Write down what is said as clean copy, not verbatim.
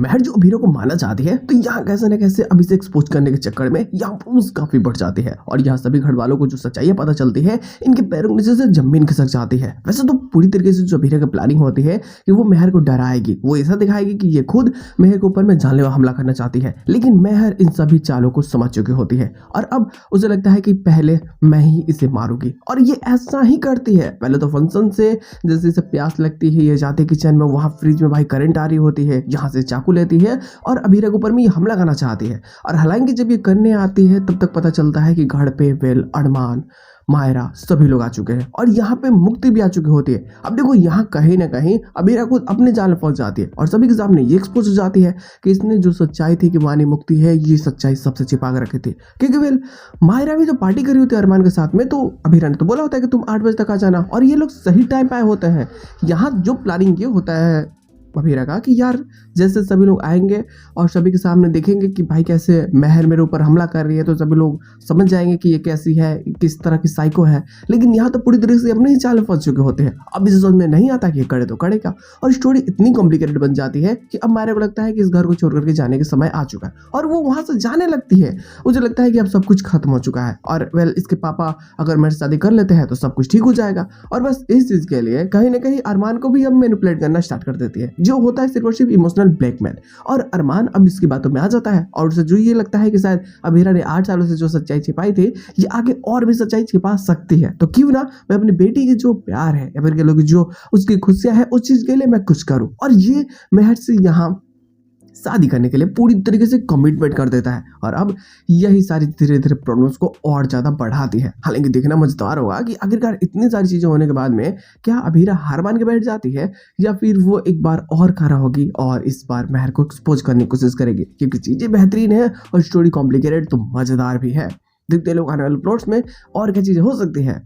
महर जो अभीरा को मारना चाहती है, तो यहाँ कैसे न कैसे अभी से एक्सपोज करने के चक्कर में यहाँ पुलिस काफी बढ़ जाती है और यहाँ सभी घर वालों को जो सच्चाई पता चलती है, इनके पैरों के नीचे से जमीन खिसक जाती है। वैसे तो पूरी तरीके से जो अभीरा की प्लानिंग होती है कि वो महर को डराएगी, वो ऐसा दिखाएगी कि ये खुद महर के ऊपर में जानलेवा हमला करना चाहती है, लेकिन महर इन सभी चालों को समझ चुकी होती है और अब उसे लगता है कि पहले मैं ही इसे मारूंगी और ये ऐसा ही करती है। पहले तो फंक्शन से जैसे इसे प्यास लगती है, ये जाते किचन में, वहां फ्रिज में भाई करंट आ रही होती है, यहाँ से चाकू लेती है और अभीरा के ऊपर में ये हमला करना चाहती है। और हालांकि जब ये करने आती है तब तक पता चलता है कि घर पे वेल, अरमान, मायरा सभी लोग आ चुके हैं और यहाँ पे मुक्ति भी आ चुकी होती है। अब देखो यहाँ कहीं ना कहीं अभीरा खुद अपने जाल में फंस जाती है और सभी के सामने ये एक्सपोज हो जाती है कि इसने जो सच्चाई थी कि वानी मुक्ति है, ये सच्चाई सबसे छिपा कर रखी थी। क्योंकि वेल मायरा भी तो पार्टी करी होती है अरमान के साथ में, तो अभीरा ने तो बोला होता है कि तुम 8 बजे तक आ जाना और ये लोग सही टाइम पे आए होते हैं। यहाँ जो प्लानिंग ये होता है अभीरा का कि यार जैसे सभी लोग आएंगे और सभी के सामने देखेंगे कि भाई कैसे महर मेरे ऊपर हमला कर रही है, तो सभी लोग समझ जाएंगे कि ये कैसी है, किस तरह की साइको है। लेकिन यहाँ तो पूरी तरीके से अपने ही चाल में फंस चुके होते हैं। अब इसे समझ में नहीं आता कि ये करे तो करे क्या, और स्टोरी इतनी कॉम्प्लिकेटेड बन जाती है कि अब मायरा को लगता है कि इस घर को छोड़ करके जाने के समय आ चुका है और वो वहां से जाने लगती है। मुझे लगता है कि अब सब कुछ खत्म हो चुका है और वेल इसके पापा अगर मेरे शादी कर लेते हैं तो सब कुछ ठीक हो जाएगा। और बस इस चीज के लिए कहीं ना कहीं अरमान को भी अब मैनिपुलेट करना स्टार्ट कर देती है, जो होता है सिर्फ और सिर्फ इमोशनल ब्लैकमेल। और अरमान अब इसकी बातों में आ जाता है और उसे जो ये लगता है कि शायद अभीरा ने 8 सालों से जो सच्चाई छिपाई थी, ये आगे और भी सच्चाई छिपा सकती है। तो क्यों ना मैं अपनी बेटी की जो प्यार है या फिर कह लो कि जो उसकी खुशियां है, उस चीज के लिए मैं कुछ करूं। और ये महर से यहाँ शादी करने के लिए पूरी तरीके से कमिटमेंट कर देता है और अब यही सारी धीरे धीरे प्रॉब्लम्स को और ज्यादा बढ़ाती है। हालांकि देखना मजेदार होगा कि आखिरकार इतनी सारी चीजें होने के बाद में क्या अभीरा हार मान के बैठ जाती है या फिर वो एक बार और खड़ा होगी और इस बार महर को एक्सपोज करने की कोशिश करेगी, क्योंकि चीजें बेहतरीन है और स्टोरी कॉम्प्लिकेटेड तो मजेदार भी है। देखते लोग आने वाले प्लॉट्स में और क्या चीजें हो सकती है।